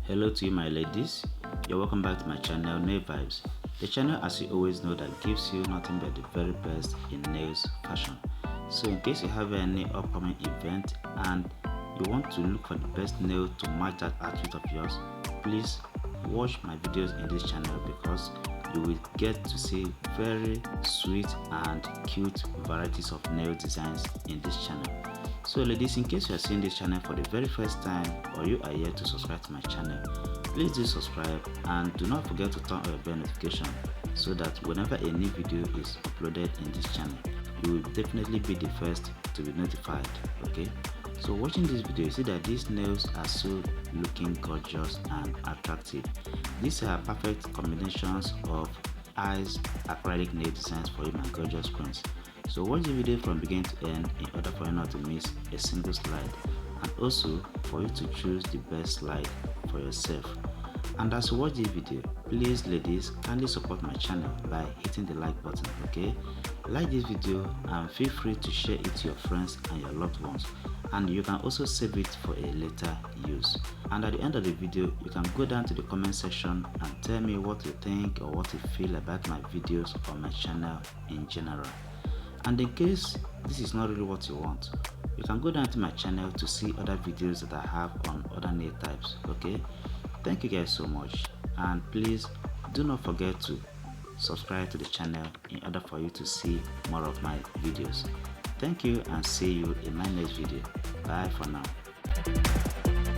Hello to you my ladies, you're welcome back to my channel Nail Vibes, the channel as you always know that gives you nothing but the very best in nails fashion. So in case you have any upcoming event and you want to look for the best nail to match that outfit of yours, please watch my videos in this channel because you will get to see very sweet and cute varieties of nail designs in this channel. So ladies, in case you are seeing this channel for the very first time or you are yet to subscribe to my channel, please do subscribe and do not forget to turn on your bell notification so that whenever a new video is uploaded in this channel, you will definitely be the first to be notified. Okay, so watching this video, you see that these nails are so looking gorgeous and attractive. These are perfect combinations of eyes acrylic nail designs for you my gorgeous queens. So watch the video from beginning to end in order for you not to miss a single slide and also for you to choose the best slide for yourself. And as you watch this video, please ladies, kindly support my channel by hitting the like button. Okay, like this video and feel free to share it to your friends and your loved ones, and you can also save it for a later use. And at the end of the video, you can go down to the comment section and tell me what you think or what you feel about my videos or my channel in general. And in case this is not really what you want, you can go down to my channel to see other videos that I have on other nail types. Okay, thank you guys so much, and please do not forget to subscribe to the channel in order for you to see more of my videos. Thank you and see you in my next video. Bye for now.